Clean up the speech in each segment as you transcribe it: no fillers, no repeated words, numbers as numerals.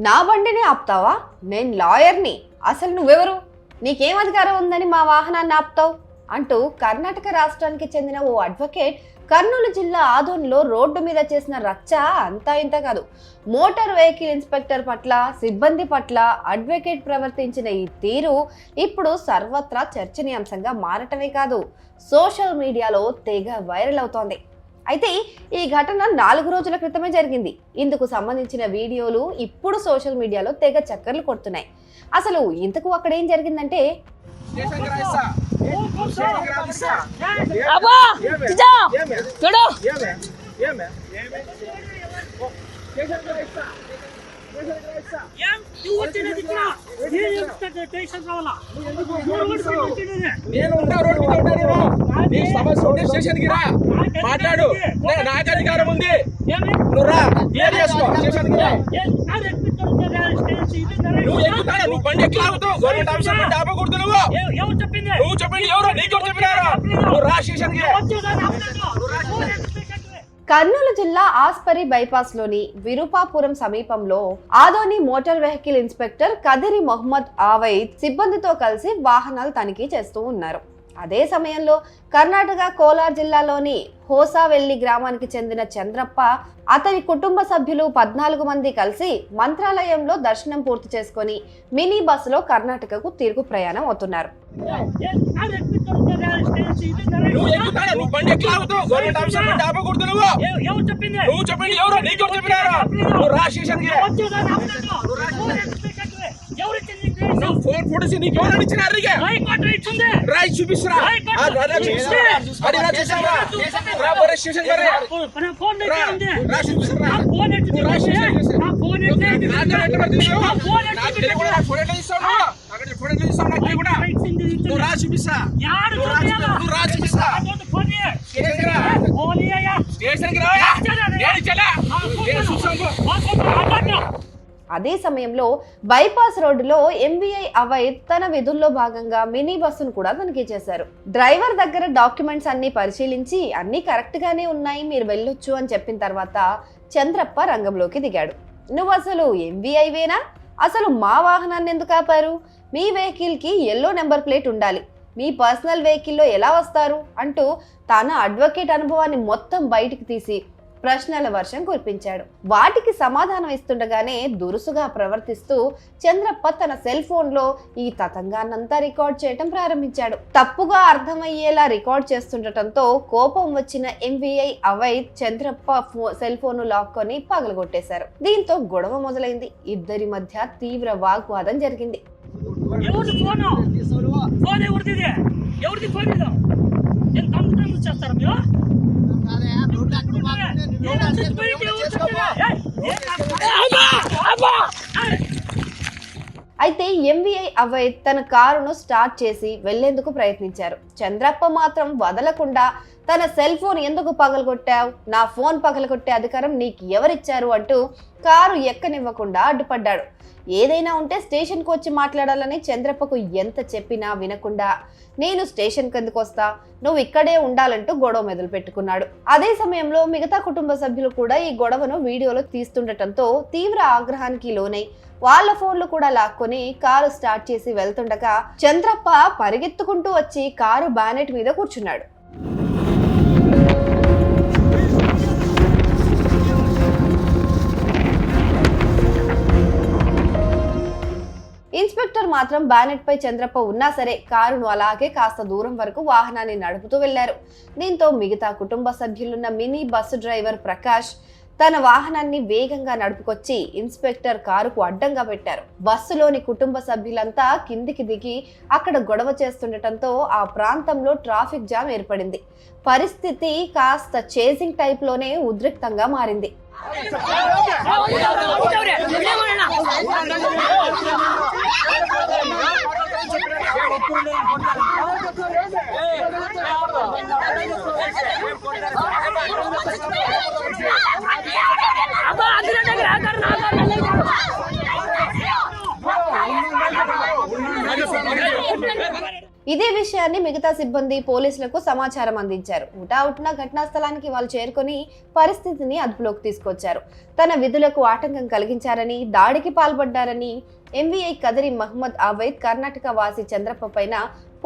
నా బండిని ఆపుతావా? నేను లాయర్ని, అసలు నువ్వెవరు? నీకేం అధికారం ఉందని మా వాహనాన్ని ఆపుతావు అంటూ కర్ణాటక రాష్ట్రానికి చెందిన ఓ అడ్వకేట్ కర్నూలు జిల్లా ఆదోన్లో రోడ్డు మీద చేసిన రచ్చ అంతా ఇంత కాదు. మోటార్ వెహికల్ ఇన్స్పెక్టర్ పట్ల, సిబ్బంది పట్ల అడ్వకేట్ ప్రవర్తించిన ఈ తీరు ఇప్పుడు సర్వత్రా చర్చనీయాంశంగా మారటమే కాదు, సోషల్ మీడియాలో తెగ వైరల్ అవుతోంది. అయితే ఈ ఘటన 4 రోజుల క్రితమే జరిగింది. ఇందుకు సంబంధించిన వీడియోలు ఇప్పుడు సోషల్ మీడియాలో తెగ చక్కర్లు కొడుతున్నాయి. అసలు ఇంతకు అక్కడ ఏం జరిగిందంటే, మాట్లాడు, నాకు అధికారం ఉంది, నువ్వు రా, నువ్వు బండి ఎట్లా ఆపుతావు? గవర్నమెంట్ ఆఫీసర్ బండి ఆపకూడదు. నువ్వు చెప్పింది ఎవరు? నీకు చెప్పినారా? నువ్వు రా స్టేషన్కి. కర్నూలు జిల్లా ఆస్పరి బైపాస్ లోని విరూపాపురం సమీపంలో Adoni motor vehicle inspector Kadiri Mohammed Awaid సిబ్బందితో కలిసి వాహనాలు తనిఖీ చేస్తూ ఉన్నారు. అదే సమయంలో కర్ణాటక కోలార్ జిల్లాలోని హోసావెల్లి గ్రామానికి చెందిన చంద్రప్ప, అతని కుటుంబ సభ్యులు 14 మంది కలిసి మంత్రాలయంలో దర్శనం పూర్తి చేసుకుని మినీ బస్సులో కర్ణాటకకు తిరుగు ప్రయాణం అవుతున్నారు. అదే సమయంలో బైపాస్ రోడ్డులో ఎంవీఐ అవైద్ తన విధుల్లో భాగంగా మినీ బస్సును కూడా తనిఖీ చేశారు. డ్రైవర్ దగ్గర డాక్యుమెంట్స్ అన్ని పరిశీలించి అన్ని కరెక్ట్ గానే ఉన్నాయి, మీరు వెళ్ళొచ్చు అని చెప్పిన తర్వాత చంద్రప్ప రంగంలోకి దిగాడు. నువ్వు అసలు ఎంవీఐవేనా? అసలు మా వాహనాన్ని ఎందుకు ఆపారు? మీ వెహికల్ కి ఎల్లో నెంబర్ ప్లేట్ ఉండాలి, మీ పర్సనల్ వెహికల్లో ఎలా వస్తారు అంటూ తన అడ్వకేట్ అనుభవాన్ని మొత్తం బయటికి తీసి ప్రశ్నల వర్షం కురిపించాడు. వాటికి సమాధానం ఇస్తుండగానే దురుసుగా ప్రవర్తిస్తూ చంద్రప్ప తన సెల్ ఫోన్ లో ఈ తతంగాన్నంతా రికార్డ్ చేయటం ప్రారంభించాడు. తప్పుగా అర్థమయ్యేలా రికార్డ్ చేస్తుండటంతో కోపం వచ్చిన ఎంవీఐ అవైద్ చంద్రప్ప సెల్ ఫోన్ లాక్కొని పగలగొట్టేశారు. దీంతో గొడవ మొదలైంది. ఇద్దరి మధ్య తీవ్ర వాగ్వాదం జరిగింది. అయితే ఎంవీఐ అవైద్ తన కారును స్టార్ట్ చేసి వెళ్లేందుకు ప్రయత్నించారు. చంద్రప్ప మాత్రం వదలకుండా తన సెల్ ఫోన్ ఎందుకు పగలగొట్టావు, నా ఫోన్ పగలగొట్టే అధికారం నీకు ఎవరిచ్చారు అంటూ కారు ఎక్కనివ్వకుండా అడ్డుపడ్డాడు. ఏదైనా ఉంటే స్టేషన్కి వచ్చి మాట్లాడాలని చంద్రప్పకు ఎంత చెప్పినా వినకుండా నేను స్టేషన్ కిందకు వస్తా, నువ్వు ఇక్కడే ఉండాలంటూ గొడవ మొదలు పెట్టుకున్నాడు. అదే సమయంలో మిగతా కుటుంబ సభ్యులు కూడా ఈ గొడవను వీడియోలో తీస్తుండటంతో తీవ్ర ఆగ్రహానికి లోనై వాళ్ళ ఫోన్లు కూడా లాక్కొని కారు స్టార్ట్ చేసి వెళ్తుండగా చంద్రప్ప పరిగెత్తుకుంటూ వచ్చి కారు బానెట్ మీద కూర్చున్నాడు. ఇన్స్పెక్టర్ మాత్రం బానెట్ పై చంద్రప్ప ఉన్నా సరే కారును అలాగే కాస్త దూరం వరకు వాహనాన్ని నడుపుతూ వెళ్లారు. దీంతో మిగతా కుటుంబ సభ్యులున్న మినీ బస్సు డ్రైవర్ ప్రకాష్ తన వాహనాన్ని వేగంగా నడుపుకొచ్చి ఇన్స్పెక్టర్ కారుకు అడ్డంగా పెట్టారు. బస్సులోని కుటుంబ సభ్యులంతా కిందికి దిగి అక్కడ గొడవ చేస్తుండటంతో ఆ ప్రాంతంలో ట్రాఫిక్ జామ్ ఏర్పడింది. పరిస్థితి కాస్త చేసింగ్ టైప్ లోనే ఉద్రిక్తంగా మారింది. ఇదే విషయాన్ని మిగతా సిబ్బంది పోలీసులకు సమాచారం అందించారు. హుటాహుటిన ఘటనా స్థలానికి వాళ్ళు చేరుకొని పరిస్థితిని అదుపులోకి తీసుకొచ్చారు. తన విధులకు ఆటంకం కలిగించారని, దాడికి పాల్పడ్డారని ఎంవీఐ కదిరి మహమ్మద్ ఆవైద్ కర్ణాటక వాసి చంద్రప్ప పైన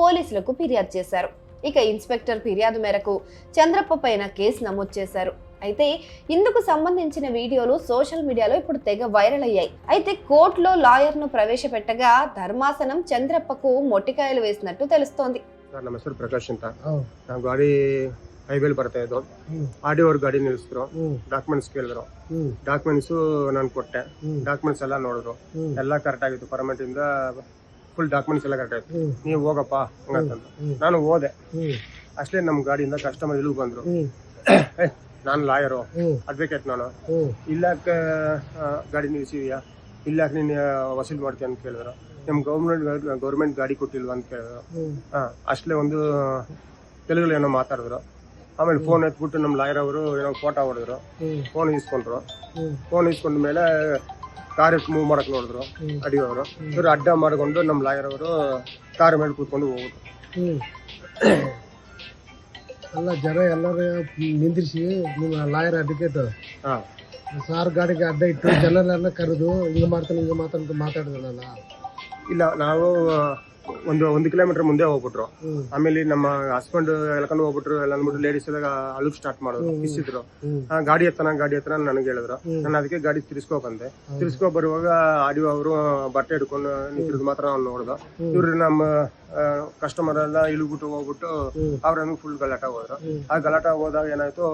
పోలీసులకు ఫిర్యాదు చేశారు. ఇక ఇన్స్పెక్టర్ ఫిర్యాదు మేరకు చంద్రప్ప పైన కేసు నమోదు చేశారు. అయితే ఇందుకు సంబంధించిన వీడియోలు సోషల్ మీడియాలో ఇప్పుడు తెగ వైరల్ అయ్యాయి. అయితే కోర్టులో లాయర్ ను ప్రవేశపెట్టగా ధర్మాసనం చంద్రప్పకు ಮೊಟ್ಟಿಕಾಯಲು వేసినట్టు తెలుస్తోంది. ಸರ್ ನಮ್ಮ ಹೆಸರು ಪ್ರಕಾಶ್ ಅಂತ. ನಾವು ಗಾಡಿ ಹೈವೇಲಿ ಬರ್ತಾ ಇದ್ದೋ, ಆರ್.ಡಿ. ಅವ್ರ ಗಾಡಿ ನಿಲ್ಲಿಸಿದ್ರು, ಡಾಕ್ಯುಮೆಂಟ್ಸ್ ಕೇಳಿದ್ರು, ಡಾಕ್ಯುಮೆಂಟ್ಸ್ ನಾನು ಕೊಟ್ಟೆ, ಡಾಕ್ಯುಮೆಂಟ್ಸ್ ಎಲ್ಲ ನೋಡಿದ್ರು, ಎಲ್ಲ ಕರೆಕ್ಟ್ ಆಗಿತ್ತು, ಪರ್ಮಿಟ್ ಇಂದ ಫುಲ್ ಡಾಕ್ಯುಮೆಂಟ್ಸ್ ಎಲ್ಲ ಕರೆಕ್ಟ್ ಆಯ್ತು, ನೀವು ಹೋಗಪ್ಪ ಹಂಗಂತಂದ್ರು. ನಾನು ಹೋದೆ, ಅಷ್ಟೇ ನಮ್ಮ ಗಾಡಿಯಿಂದ ಕಸ್ಟಮರ್ ಇಲ್ಲಿಗೆ ಬಂದ್ರು. ನಾನು ಲಾಯರು, ಅಡ್ವೊಕೇಟ್, ನಾನು ಇಲ್ಲಾಕೆ ಗಾಡಿ ನಿಲ್ಸಿದ್ಯಾ, ಇಲ್ಲಾಕೆ ನೀನು ವಸೂಲ್ ಮಾಡ್ತೀಯ ಅಂತ ಕೇಳಿದ್ರು. ನಿಮ್ ಗೌರ್ಮೆಂಟ್ ಗಾಡಿ ಕೊಟ್ಟಿಲ್ವಾ ಅಂತ ಕೇಳಿದ್ರು. ಅಷ್ಟೇ ಒಂದು ತೆಲುಗಲ್ಲಿ ಏನೋ ಮಾತಾಡಿದ್ರು. ಆಮೇಲೆ ಫೋನ್ ಎತ್ಬಿಟ್ಟು ನಮ್ಮ ಲಾಯರ್ ಅವರು ಏನೋ ಫೋಟೋ ಹೊಡೆದ್ರು, ಫೋನ್ ಇಸ್ಕೊಂಡ್ರು. ಫೋನ್ ಇಸ್ಕೊಂಡ ಮೇಲೆ ಕಾರ್ ಮೂವ್ ಮಾಡಕ್ ನೋಡಿದ್ರು ಅಡಿ ಅವರು. ಇವರು ಅಡ್ಡ ಮಾಡಿಕೊಂಡು ನಮ್ಮ ಲಾಯರ್ ಅವರು ಕಾರ್ ಮೇಲೆ ಕೂತ್ಕೊಂಡು ಹೋಗ್ರು. ಅಲ್ಲ ಜನ ಎಲ್ಲರೂ ನಿಂದಿರಿಸಿ ನಿಮ್ಮ ಲಾಯರ್ ಅಡ್ವೊಕೇಟ್ ಸಾರ್ ಗಾಡಿಗೆ ಅಡ್ಡ ಇಟ್ಟು ಜನರೆಲ್ಲ ಕರೆದು ಹಿಂಗೆ ಮಾಡ್ತಾನೆ ಮಾತಾಡಿದ್ರಲ್ಲ. ಇಲ್ಲ, ನಾವು ಒಂದು ಕಿಲೋಮೀಟರ್ ಮುಂದೆ ಹೋಗ್ಬಿಟ್ರು. ಆಮೇಲೆ ನಮ್ಮ ಹಸ್ಬೆಂಡ್ ಎಳ್ಕೊಂಡು ಹೋಗ್ಬಿಟ್ರು. ಎಲ್ಲ ಅಂದ್ಬಿಟ್ಟು ಲೇಡೀಸ್ ಎಲ್ಲ ಅಳುಕ್ ಸ್ಟಾರ್ಟ್ ಮಾಡಿದ್ರು, ಕಿಸಿದ್ರು. ಗಾಡಿ ಹತ್ತನ ನನಗೆ ಹೇಳಿದ್ರು. ನಾನು ಅದಕ್ಕೆ ಗಾಡಿ ತಿರ್ಸ್ಕೊ ಬಂದೆ. ತಿರ್ಸ್ಕೊ ಬರುವಾಗ ಆಡಿಯೋ ಅವರು ಬಟ್ಟೆ ಹಿಡ್ಕೊಂಡು ನಿಂತಿರೋದು ಮಾತ್ರ ನಾವು ನೋಡ್ದು. ಇವ್ರು ನಮ್ಮ ಕಸ್ಟಮರ್ ಎಲ್ಲ ಇಳಿಬಿಟ್ಟು ಹೋಗ್ಬಿಟ್ಟು ಅವ್ರನ್ನು ಫುಲ್ ಗಲಾಟ ಹೋದ್ರು. ಆ ಗಲಾಟ ಹೋದಾಗ ಏನಾಯ್ತು,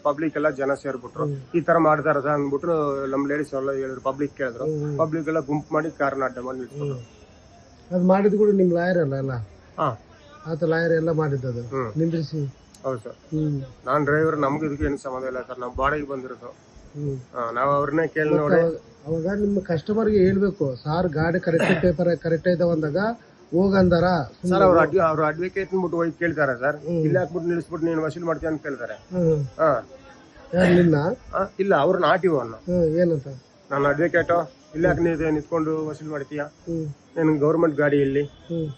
ಪಬ್ಲಿಕ್ ಎಲ್ಲ ಜನ ಸೇರ್ಬಿಟ್ರು. ಈ ತರ ಮಾಡ್ತಾರ ಅಂದ್ಬಿಟ್ಟು ನಮ್ಮ ಲೇಡೀಸ್ ಎಲ್ಲ ಹೇಳಿದ್ರು. ಪಬ್ಲಿಕ್ ಕೇಳಿದ್ರು. ಪಬ್ಲಿಕ್ ಎಲ್ಲ ಗುಂಪು ಮಾಡಿ ಕಾರ್ನ ಅಡ್ಡ ಮಾಡಿ ನಿಲ್ಸ್ಬಿಟ್ರು. ಅದು ಮಾಡಿದ್ ಕೂಡ ನಿಮ್ ಲಾಯರ್ ಅಲ್ಲ ಅಲ್ಲ ಆತ ಲಾಯರ್ ಎಲ್ಲ ಮಾಡಿದ್ದದು ನಿಂದ್ರಿಸಿ. ಹೌದು ಸರ್, ನಾನ್ ಡ್ರೈವರ್, ನಮ್ಗೆ ಇದಕ್ಕೆ ಏನು ಸಂಬಂಧ ಇಲ್ಲ ಸರ್. ನಾವು ಬಾಡಿಗೆ ಬಂದಿರೋದು. ನಾವು ಅವ್ರನ್ನೇ ಕೇಳಿ ನೋಡಿ. ಅವಾಗ ನಿಮ್ಮ ಕಸ್ಟಮರ್ಗೆ ಹೇಳ್ಬೇಕು, ಸಾರ್ ಗಾಡಿ ಕರೆಕ್ಟ್ ಪೇಪರ್ ಕರೆಕ್ಟ್ ಐತಾವ ಅಂದಾಗ ಹೋಗಂದಾರ ಸರ್. ಅವ್ರ ಅಡ್ವೊಕೇಟ್ ಬಿಟ್ಟು ಹೋಗಿ ಕೇಳ್ತಾರೆ ಸರ್. ಇಲ್ಲಿ ಹಾಕ್ಬಿಟ್ಟು ನಿಲ್ಲಿಸ್ಬಿಟ್ಟು ನೀನು ವಸೂಲ್ ಮಾಡ್ತೀಯ ಅಂತ ಕೇಳ್ತಾರೆ. ನಿನ್ನ ಇಲ್ಲ, ಅವ್ರನ್ನ ಆಟಿವ್ ಅನ್ನ ಏನಂತ, ನಾನು ಅಡ್ವೊಕೇಟು, ಇಲ್ಲ ನಿಂತ್ಕೊಂಡು ವಸೂಲ್ ಮಾಡ್ತೀಯಾ, ನನ್ ಗೌರ್ಮೆಂಟ್ ಗಾಡಿ ಇಲ್ಲಿ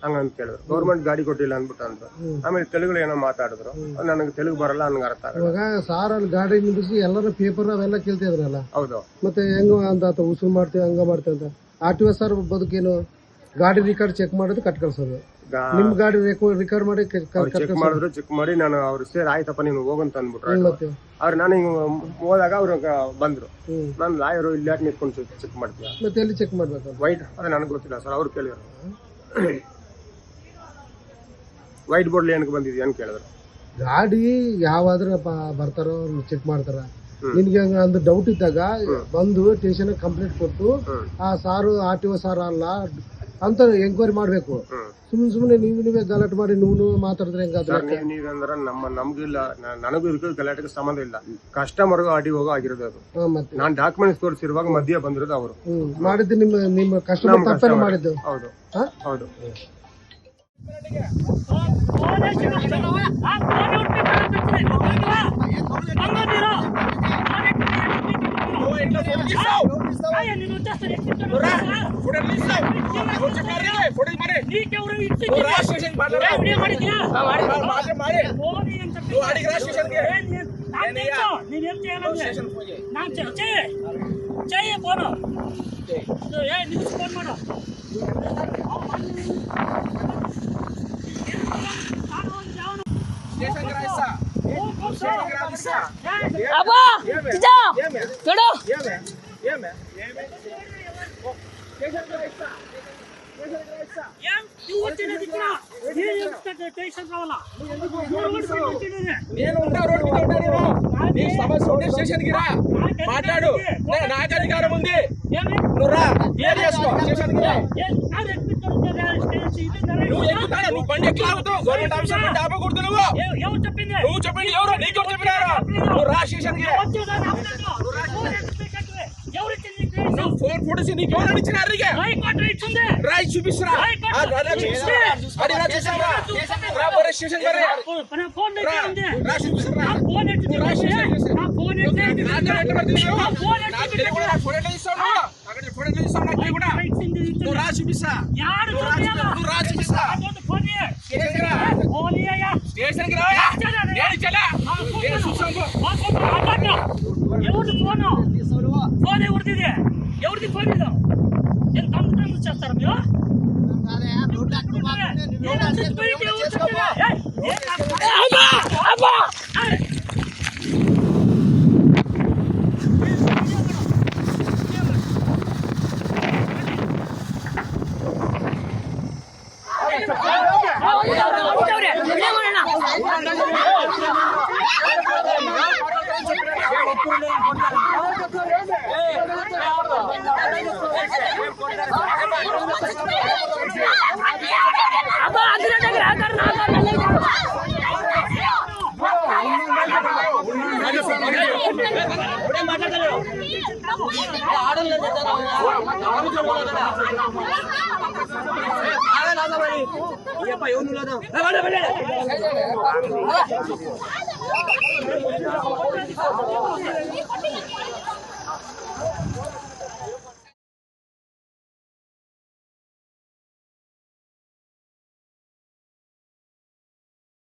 ಹಂಗಂತ ಕೇಳಿದ್ರು. ಗೌರ್ಮೆಂಟ್ ಗಾಡಿ ಕೊಟ್ಟಿಲ್ಲ ಅಂದ್ಬಿಟ್ಟು ಅಂತ. ಆಮೇಲೆ ತೆಲುಗು ಏನೋ ಮಾತಾಡಿದ್ರು. ನನಗೆ ತೆಲುಗು ಬರಲ್ಲ, ನನ್ಗೆ ಅರ್ಥ ಆಗಲ್ಲ. ಇವಾಗ ಸಾರ್ ಅಲ್ಲಿ ಗಾಡಿ ನಿಂದಿಸಿ ಎಲ್ಲರ ಪೇಪರ್ ಅವೆಲ್ಲ ಕೇಳ್ತಿದ್ರಲ್ಲ. ಹೌದು. ಮತ್ತೆ ಹೆಂಗ ಅಂತ ಉಸುಲ್ ಮಾಡ್ತೀವಿ ಹಂಗ ಮಾಡ್ತೀವಿ ಅಂತ. ಆರ್.ಟಿ.ಒ ಸರ್ ಬದುಕೇನು, ಗಾಡಿ ರಿಕಾರ್ಡ್ ಚೆಕ್ ಮಾಡೋದು ಕಟ್ ಕಳ್ಸೋದು. ನಿಮ್ ಗಾಡಿ ರಿಕಾರ್ಡ್ ಮಾಡಿ ಚೆಕ್ ಮಾಡಿದ್ರು. ಚೆಕ್ ಮಾಡಿ ನಾನು ಅವ್ರು ಸೇರಿ ಆಯ್ತಪ್ಪ ನೀನು ಹೋಗಂತ ಅಂದ್ಬಿಟ್ರು. ಅವ್ರು ನಾನು ಹಿಂಗ್ ಹೋದಾಗ ಅವ್ರು ಬಂದ್ರು. ನಾನು ಲಾಯರು ಇಲ್ಲಿ ಯಾಕೆ ನಿಂತ್ಕೊಂಡು ಚೆಕ್ ಮಾಡ್ತೀಯ, ಮತ್ತೆ ಎಲ್ಲಿ ಚೆಕ್ ಮಾಡ್ಬೇಕು ವೈಟ್, ಅದೇ ನನಗೆ ಗೊತ್ತಿಲ್ಲ ಸರ್. ಅವ್ರು ಕೇಳಿದ್ರು ವೈಟ್ ಬೋರ್ಡ್ ಏನಕ್ಕೆ ಬಂದಿದ್ಯಾ ಅಂತ ಕೇಳಿದ್ರು. ಗಾಡಿ ಯಾವಾದ್ರ ಬರ್ತಾರೋ ಚೆಕ್ ಮಾಡ್ತಾರ. ನಿನ್ಗೆ ಒಂದು ಡೌಟ್ ಇದ್ದಾಗ ಬಂದು ಸ್ಟೇಷನ್ ಕಂಪ್ಲೇಂಟ್ ಕೊಟ್ಟು ಆ ಸಾರು ಆರ್.ಟಿ.ಒ ಸಾರ್ ಅಲ್ಲ ಅಂತ ಎಂಕ್ವೈರಿ ಮಾಡ್ಬೇಕು. ಸುಮ್ಮನೆ ನೀವೇ ಗಲಾಟೆ ಮಾಡಿ ನೀವು ಮಾತಾಡಿದ್ರೆ ಹೆಂಗಾದ್ರೆ ನೀವಂದ್ರೆ ನಮ್ಗಿಲ್ಲ, ನನಗೂ ಇದಕ್ಕೂ ಗಲಾಟೆಗೆ ಸಂಬಂಧ ಇಲ್ಲ. ಕಸ್ಟಮರ್ಗೂ ಆರ್.ಟಿ.ಒ ಆಗಿರೋದು ಅದು. ಮತ್ತೆ ನಾನ್ ಡಾಕ್ಯುಮೆಂಟ್ಸ್ ತೋರಿಸಿರುವಾಗ ಮಧ್ಯ ಬಂದಿರೋದು ಅವರು ಮಾಡಿದ್ದು ನಿಮ್ಮ ಕಸ್ಟಮರ್ ತಪ್ಪೇನ ಮಾಡಿದ್ದು. ಹೌದು ಹೌದು. స్టేషన్ కి రా, మాట్లాడు. నాకు అధికారం ఉంది. నువ్వు రా, క్లియర్ చేసుకో. స్టేషన్ కి రా. నువ్వు ఎక్కుతాడా? నువ్వు బండి ఎట్లా ఆపుతావు? గవర్నమెంట్ ఆఫీసర్ బండి ఆపకూడదు. నువ్వు చెప్పింది ఎవరు? నీకు చెప్పినారా? నువ్వు రా స్టేషన్ కి. నువ్వు ఫోన్ ఫోటోసి నీకు ఎవరు ఇచ్చినారు? రాయి చూపిస్తురా. స్టేషన్ నువ్వు రా చూపిస్తా. ఎవరిది ఫోన్ ఎవరిది ఎవరిది ఫోన్ ఇది నేను తమ్ము చేస్తారా మీరు ఎవరు